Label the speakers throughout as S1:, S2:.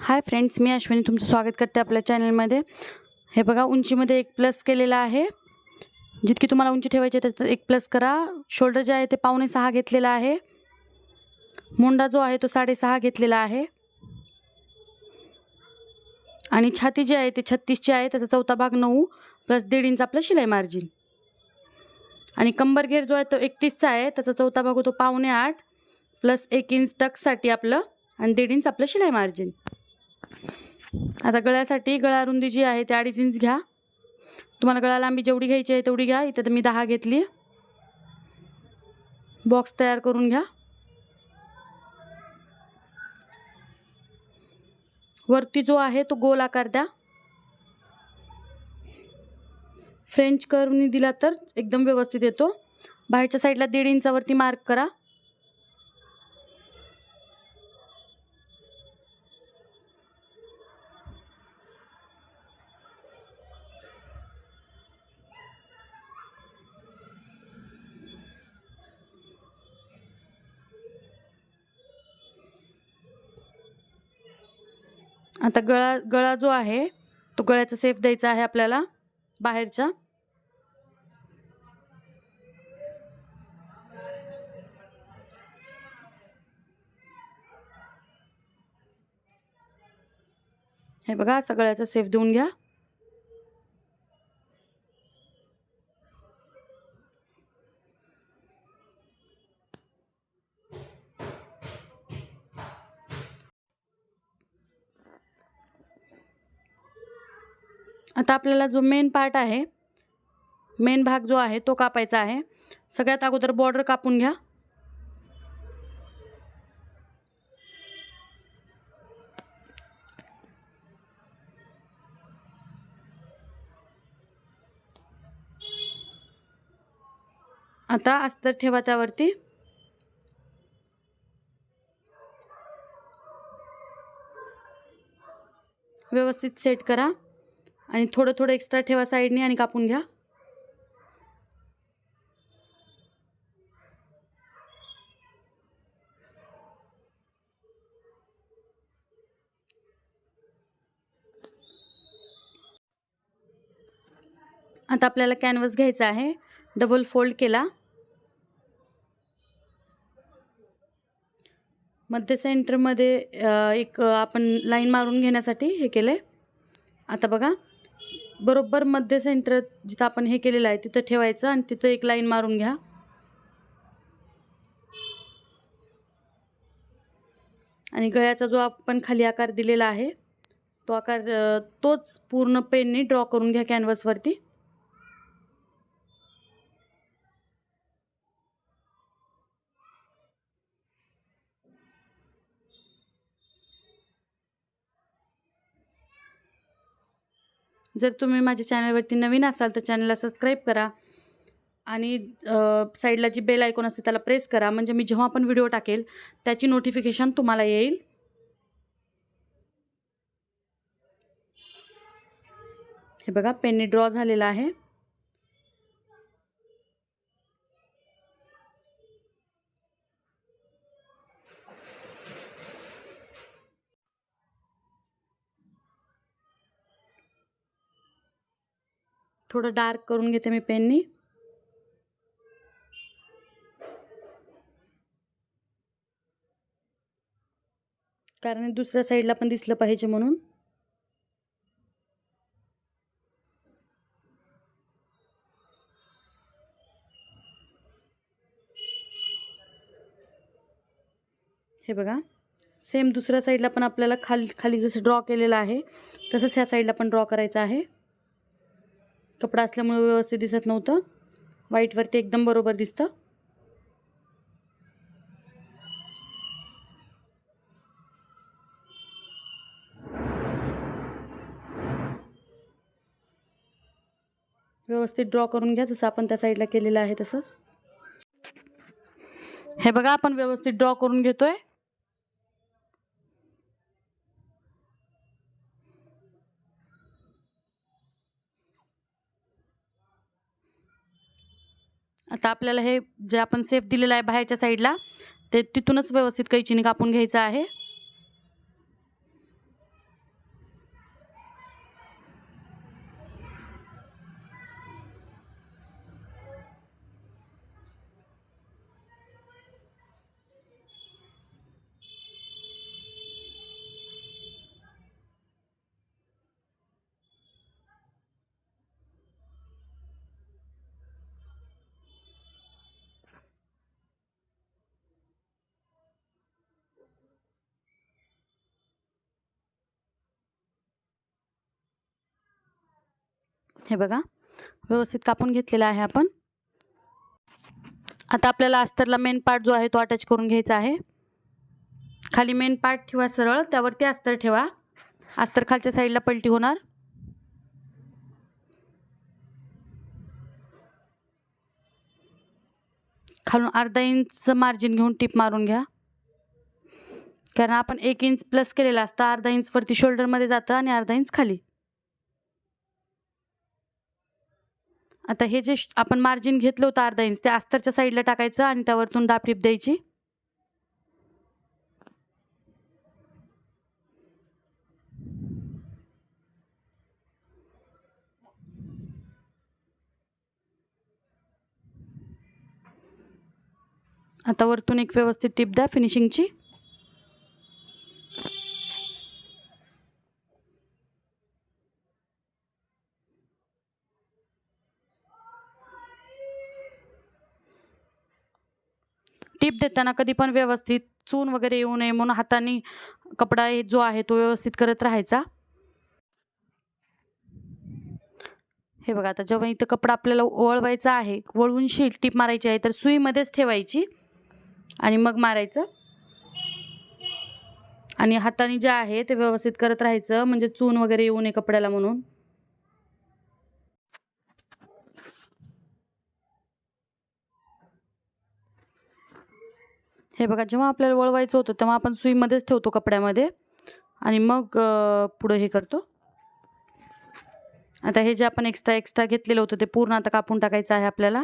S1: Hi friends, मी अश्विनी तुमचं स्वागत करते आपल्या चॅनलमध्ये। हे बघा, उंचीमध्ये एक प्लस केलेला आहे। जितकी तुम्हाला उंची ठेवायची आहे त्यात एक प्लस करा। शोल्डर जे आहे ते 5.5 घेतलेला आहे। मुंडा जो आहे तो 6.5 घेतलेला आहे आणि छाती जी आहे ती 36 ची आहे। त्याचा चौथा भाग 9 प्लस 1.5 इंच आपलं शिलाई मार्जिन आणि कंबर घेर जो आहे तो 31 चा आहे। त्याचा चौथा भाग होतो 7.25 प्लस 1 इंच टक्ससाठी आपलं आणि 1.5 इंच आपलं शिलाई मार्जिन। आता गळ्यासाठी गळा रुंदी जी आहे ती 2.5 इंच घ्या। तुम्हाला गळा लांबी जेवढी घ्यायची आहे तेवढी घ्या। इथे तर मी 10 घेतली। बॉक्स तयार करून घ्या। वरती जो आहे तो गोल आकार द्या। फ्रेंच कर्वनी दिला तर एकदम व्यवस्थित येतो। बाहेरच्या साईडला 1.5 इंचावरती मार्क करा। आता गळा जो आहे तो गळ्याचा शेप द्यायचा आहे आपल्याला बाहेरचा। हे बघा, असा गळ्याचा शेप देऊन घ्या। आता आपल्याला जो मेन पार्ट आहे, मेन भाग जो आहे तो कापायचा आहे। सगळ्यात अगोदर बॉर्डर कापून घ्या। आता अस्तर ठेवा त्यावरती। व्यवस्थित सेट करा आणि थोडं थोडं एक्स्ट्रा ठेवा साइडनी आणि कापून घ्या। आता आपल्याला कॅनव्हास घ्यायचा आहे। डबल फोल्ड केला। मध्य सेंटरमध्ये एक आपण लाईन मारून घेण्यासाठी हे केले। आता बघा, बरोबर मध्य सेंटर जिथं आपण हे केलेलं आहे तिथं ठेवायचं आणि तिथं एक लाईन मारून घ्या आणि गळ्याचा जो आपण खाली आकार दिलेला आहे तो आकार तोच पूर्ण पेनने ड्रॉ करून घ्या कॅनव्हासवरती। जर तुम्ही माझ्या चॅनलवरती नवीन असाल तर चॅनलला सबस्क्राईब करा आणि साईडला जी बेल आयकॉन असते त्याला प्रेस करा, म्हणजे मी जेव्हा पण व्हिडिओ टाकेल त्याची नोटिफिकेशन तुम्हाला येईल। हे बघा, पेनने ड्रॉ झालेला आहे। थोडं डार्क करून घेते मी पेननी। कारण दुसऱ्या साईडला पण दिसलं पाहिजे म्हणून। हे बघा, सेम दुसऱ्या साईडला पण आपल्याला खाली जसं ड्रॉ केलेलं आहे तसंच ह्या साईडला पण ड्रॉ करायचं आहे। कपडा असल्यामुळे व्यवस्थित दिसत नव्हतं, व्हाईटवरती एकदम बरोबर दिसतं। व्यवस्थित ड्रॉ करून घ्या जसं आपण त्या साईडला केलेलं आहे तसंच। हे बघा, आपण व्यवस्थित ड्रॉ करून घेतोय। आता आपल्याला हे जे आपण शेप दिलेला आहे बाहेरच्या साईडला ते तिथूनच व्यवस्थित कैचीने कापून घ्यायचं आहे। हे बघा व्यवस्थित कापून घेतलेला आहे आपण. आता आपल्याला अस्तरला मेन पार्ट जो आहे तो अटॅच करून घ्यायचा आहे. खाली मेन पार्ट ठेवा सरळ, त्यावरती अस्तर ठेवा. अस्तर खालच्या साईडला पलटी होणार. खालून अर्धा इंच मार्जिन घेऊन टिप मारून घ्या, कारण आपण 1 इंच प्लस केलेला असतं. अर्धा इंच वरती शोल्डरमध्ये जातं आणि अर्धा इंच खाली. आता हे जे आपण मार्जिन घेतलं होतं अर्धा इंच, ते अस्तरच्या साईडला टाकायचं आणि त्यावरतून दाब टिप द्यायची. आता वरतून एक व्यवस्थित टिप द्या फिनिशिंगची. टिप देताना कधी पण व्यवस्थित चून वगैरे येऊ नये म्हणून हाताने कपडा जो आहे तो व्यवस्थित करत राहायचा. हे बघा आता जेव्हा इथं कपडा आपल्याला वळवायचा आहे, वळवून शीट टिप मारायची आहे, तर सुईमध्येच ठेवायची आणि मग मारायचं. आणि हाताने जे आहे ते व्यवस्थित करत राहायचं, म्हणजे चून वगैरे येऊ नये कपड्याला म्हणून. हे बघा जेव्हा आपल्याला वळवायचं होतं तेव्हा आपण सुईमध्येच ठेवतो कपड्यामध्ये आणि मग पुढे हे करतो. आता हे जे आपण एक्स्ट्रा घेतलेलं होतं ते पूर्ण आता कापून टाकायचं आहे आपल्याला.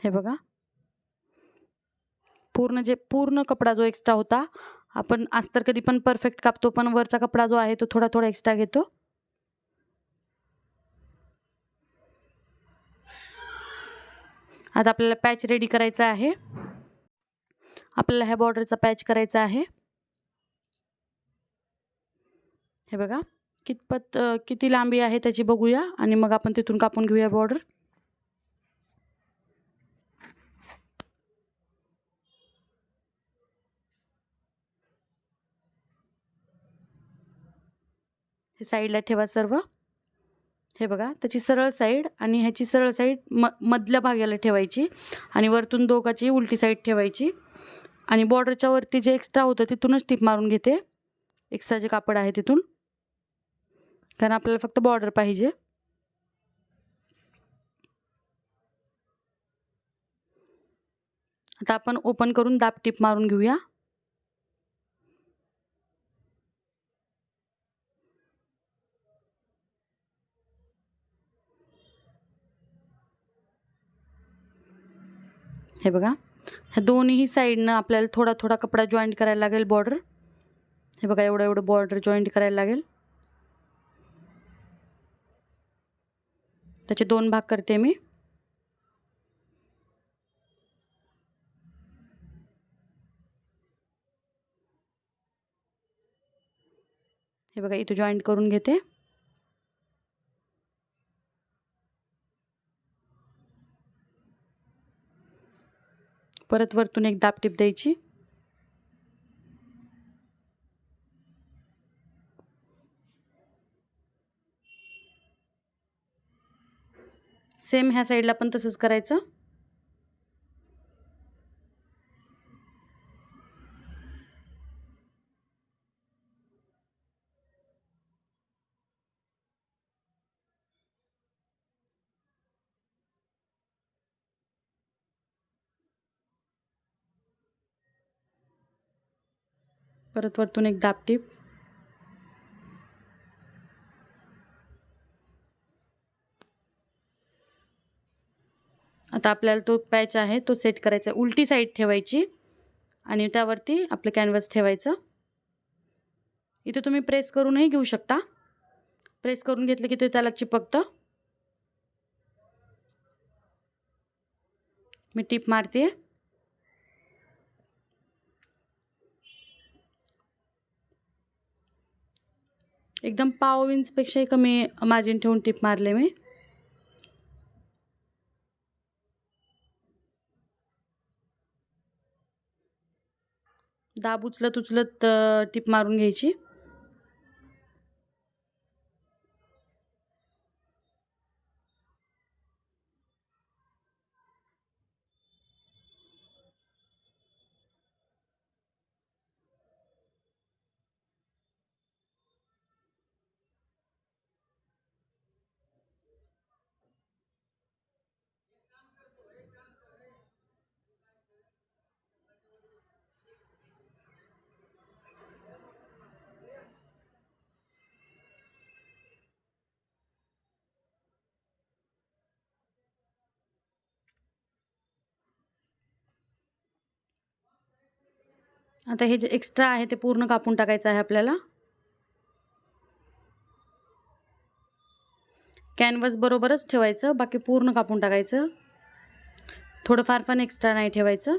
S1: हे बघा पूर्ण कपडा जो एक्स्ट्रा होता, आपण अस्तर कधी पण परफेक्ट कापतो, पण वरचा कपडा जो आहे तो थोडा थोडा एक्स्ट्रा घेतो. आता आपल्याला पॅच रेडी करायचा आहे. आपल्याला ह्या बॉर्डरचा पॅच करायचा आहे. हे बघा किती लांबी आहे त्याची बघूया आणि मग आपण तिथून कापून घेऊया बॉर्डर. हे साईडला ठेवा सर्व. हे बघा त्याची सरळ साईड आणि ह्याची सरळ साईड मधल्या भागाला ठेवायची आणि वरतून दोघाची उलटी साईड ठेवायची. आणि बॉर्डरच्या वरती जे एक्स्ट्रा होतं तिथूनच टिप मारून घेते, एक्स्ट्रा जे कापड आहे तिथून, कारण आपल्याला फक्त बॉर्डर पाहिजे. आता आपण ओपन करून दाब टिप मारून घेऊया. हे बघा ह्या दोन्ही साईडनं आपल्याला थोडा थोडा कपडा जॉईंट करायला लागेल बॉर्डर. हे बघा एवढं बॉर्डर जॉईंट करायला लागेल. त्याचे 2 भाग करते मी. हे बघा इथे जॉईंट करून घेते. परत वरतून एक दाब टिप द्यायची. सेम ह्या साईडला पण तसंच करायचं. परत वरतून एक दाब टिप. आता आपल्याला तो पॅच आहे तो सेट करायचा. उलटी साईड ठेवायची आणि त्यावरती आपलं कॅनव्हास ठेवायचं. इथे तुम्ही प्रेस करूनही घेऊ शकता. प्रेस करून घेतलं की ते त्याला चिपकतं. मी टिप मारते. एकदम पाव इंचपेक्षाही कमी मार्जिन ठेवून टिप मारले मी. दाब उचलत उचलत टिप मारून घ्यायची. आता हे जे एक्स्ट्रा आहे ते पूर्ण कापून टाकायचं आहे आपल्याला. कॅनव्हास बरोबरच ठेवायचं, बाकी पूर्ण कापून टाकायचं. थोडंफार पण एक्स्ट्रा नाही ठेवायचं.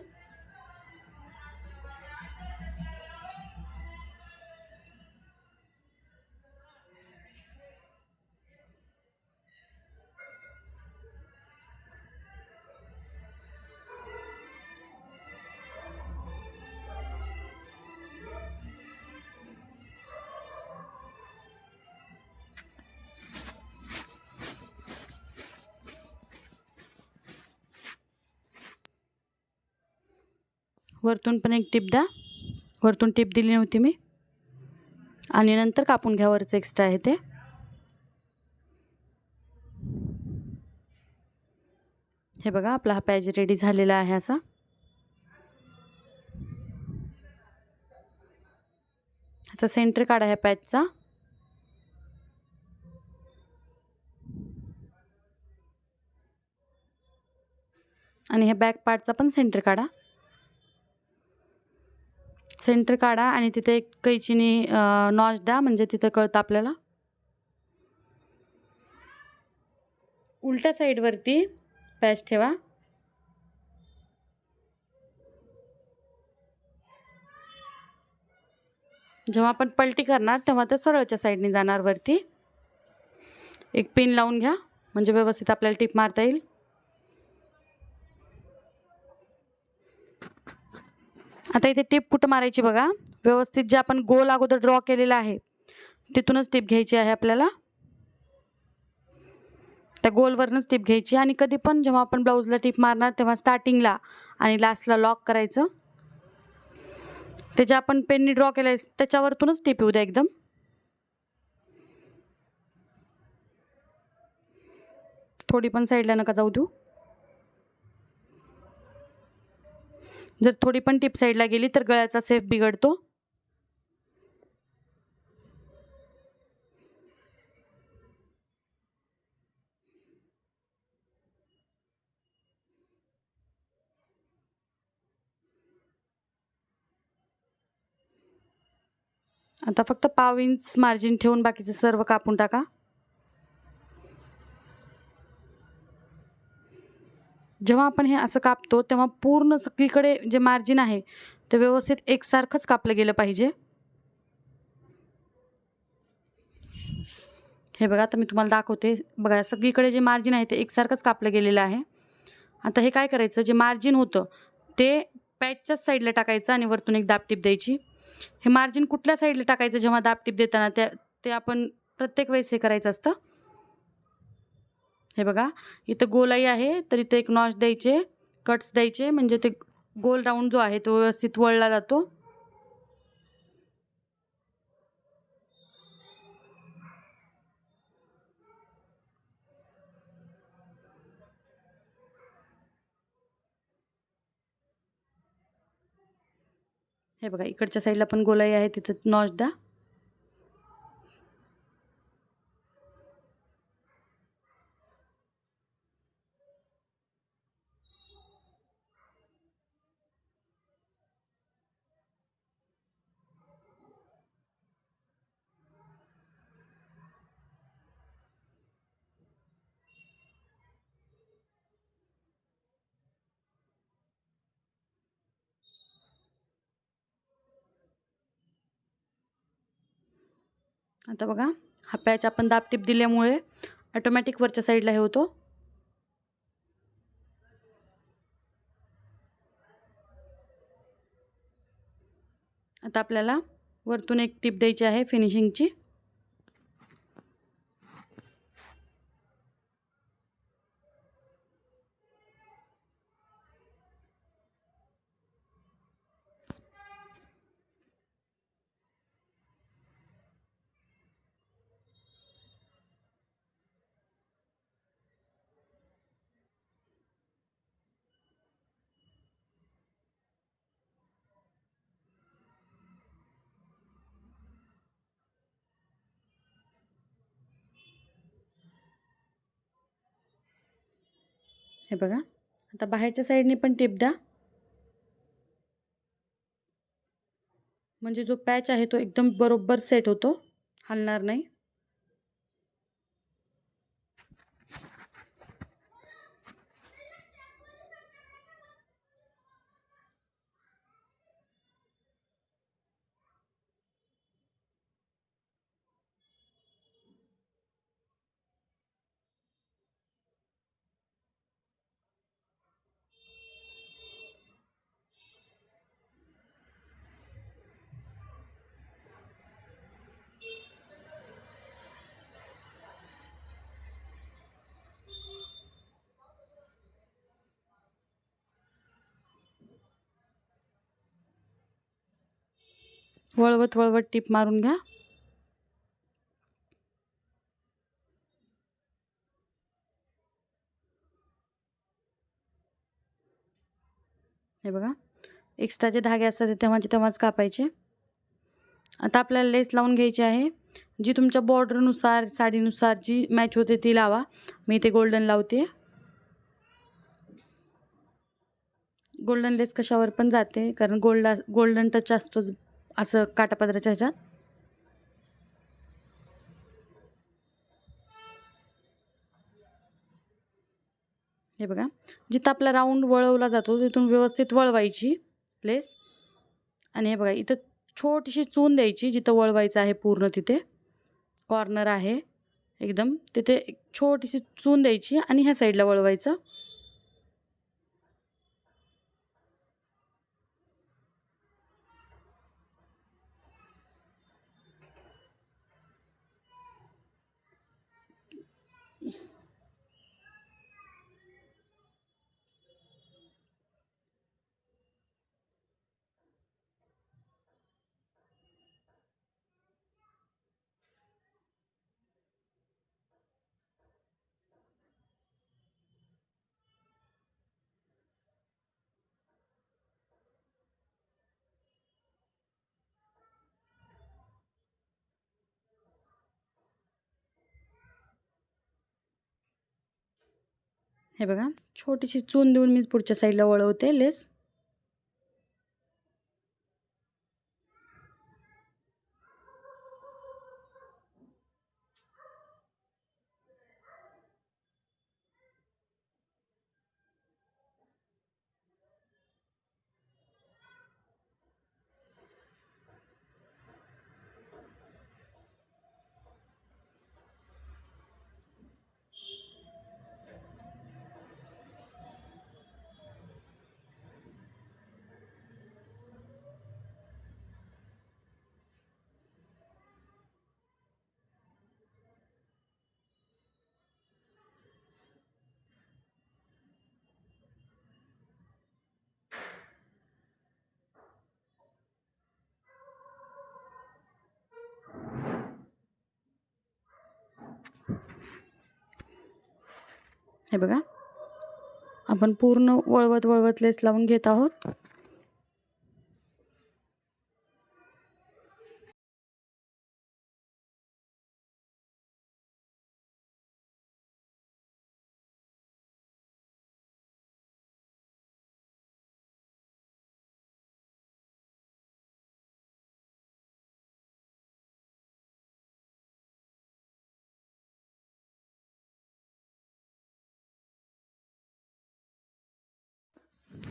S1: वरतून पण एक टिप द्या. वरतून टिप दिली नव्हती मी. आणि नंतर कापून घ्या वरचं एक्स्ट्रा आहे ते. हे बघा आपला हा पॅच रेडी झालेला आहे असा. ह्याचा सेंटर काढा ह्या पॅचचा. आणि ह्या बॅक पार्टचा पण सेंटर काढा. सेंटर काढा आणि तिथे एक कैचीने नॉच द्या, म्हणजे तिथे कळतं आपल्याला. उलट्या साईडवरती पॅच ठेवा. जेव्हा आपण पलटी करणार तेव्हा ते सरळच्या साईडने जाणार वरती. एक पिन लावून घ्या म्हणजे व्यवस्थित आपल्याला टिप मारता येईल. आता इथे टिप कुठं मारायची बघा. व्यवस्थित जे आपण गोल अगोदर ड्रॉ केलेला आहे तिथूनच टिप घ्यायची आहे आपल्याला. त्या गोलवरनंच टिप घ्यायची. आणि कधी पण जेव्हा आपण ब्लाऊजला टिप मारणार तेव्हा स्टार्टिंगला आणि लास्टला लॉक करायचं. ते जे आपण पेननी ड्रॉ केलं आहे त्याच्यावरतूनच टिप येऊ द्या एकदम. थोडी पण साईडला नका जाऊ देऊ. जर थोडी पण टिप साईडला गेली तर गळ्याचा शेप बिघडतो. आता फक्त पाव इंच मार्जिन ठेवून बाकीचे सर्व कापून टाका. जेव्हा आपण हे असं कापतो तेव्हा पूर्ण सगळीकडे जे मार्जिन आहे ते व्यवस्थित एकसारखंच कापलं गेलं पाहिजे. हे बघा आता मी तुम्हाला दाखवते. बघा सगळीकडे जे मार्जिन आहे ते एकसारखंच कापलं गेलेलं आहे. आता हे काय करायचं, जे मार्जिन होतं ते पॅचच्याच साईडला टाकायचं आणि वरतून एक दाबटीप द्यायची. हे मार्जिन कुठल्या साईडला टाकायचं जेव्हा दाबटीप देताना ते आपण प्रत्येक वेळेस हे करायचं असतं. हे बघा इथं गोलाई आहे तर इथं एक नॉच द्यायचे, कट्स द्यायचे, म्हणजे ते गोल राऊंड जो आहे तो व्यवस्थित वळला जातो. हे बघा इकडच्या साईडला पण गोलाई आहे तिथं नॉच द्या. आता बघा हा पॅच आपण दाबटीप दिल्यामुळे ऑटोमॅटिक वरच्या साईडला हे होतो. आता आपल्याला वरतून एक टिप द्यायची आहे फिनिशिंगची. हे बघा, आता बाहेरच्या साईडने पण टिप द्या, म्हणजे जो पॅच आहे तो एकदम बरोबर सेट होतो, हलणार नाही. वळवत वळवत टिप मारून घ्या. हे बघा, एक्स्ट्राचे धागे असतात ते तेव्हाच कापायचे. आता आपल्याला लेस लावून घ्यायची आहे. जी तुमच्या बॉर्डरनुसार साडीनुसार जी मॅच होते ती लावा. मी इथे गोल्डन लावते. गोल्डन लेस कशावर पण जाते, कारण गोल्डन टच असतो असं काटापदराच्या ह्याच्यात. हे बघा, जिथं आपला राऊंड वळवला जातो तिथून व्यवस्थित वळवायची लेस. आणि हे बघा, इथं छोटीशी चून द्यायची, जिथं वळवायचं आहे पूर्ण तिथे कॉर्नर आहे एकदम, तिथे एक छोटीशी चून द्यायची आणि ह्या साईडला वळवायचं. हे बघा, छोटीशी चून देऊन मी पुढच्या साईडला वळवते लेस. हे बघा, आपण पूर्ण वळवत वळवत लेस लावून घेत आहोत.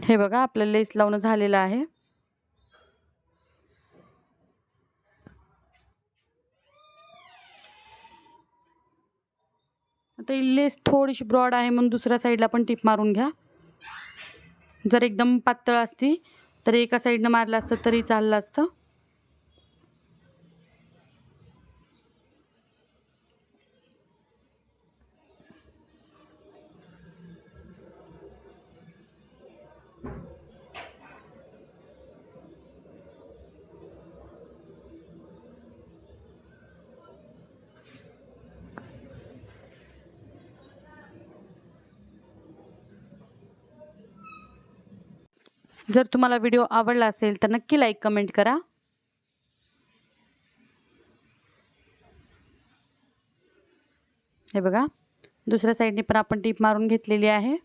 S1: हे बघा, आपलं लेस लावणं झालेलं आहे. आता ही लेस थोडीशी ब्रॉड आहे म्हणून दुसऱ्या साईडला पण टिप मारून घ्या. जर एकदम पातळ असती तर एका साईडनं मारलं असतं तरी चाललं असतं. जर तुम्हाला व्हिडिओ आवडला असेल तर नक्की लाईक कमेंट करा. हे बघा, दुसऱ्या साईडने पण आपण टीप मारून घेतलेली आहे.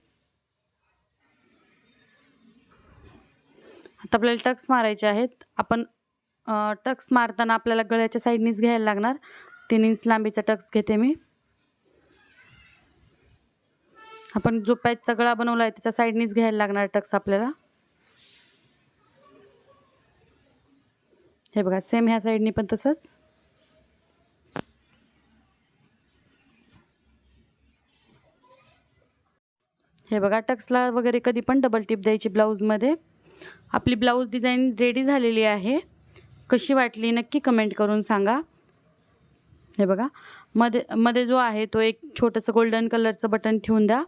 S1: आता आपल्याला टक्स मारायचे आहेत. आपण टक्स मारताना आपल्याला गळ्याच्या साईडनीच घ्यायला लागणार. 3 इंच लांबीचा टक्स घेते मी. आपण जो पॅचचा गळा बनवला आहे त्याच्या साईडनीच घ्यायला लागणार टक्स आपल्याला. हे बघा, सेम ह्या साईडनी पण तसंच. हे बघा, टक्सला वगैरे कधी पण डबल टिप द्यायची ब्लाऊजमध्ये. आपली ब्लाऊज डिझाईन रेडी झालेली आहे. कशी वाटली नक्की कमेंट करून सांगा. हे बघा, मध्ये जो आहे तो एक छोटंसं गोल्डन कलरचं बटन ठेवून द्या.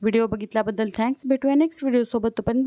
S1: व्हिडिओ बघितल्याबद्दल थँक्स. भेटूया नेक्स्ट व्हिडिओसोबत. तोपर्यंत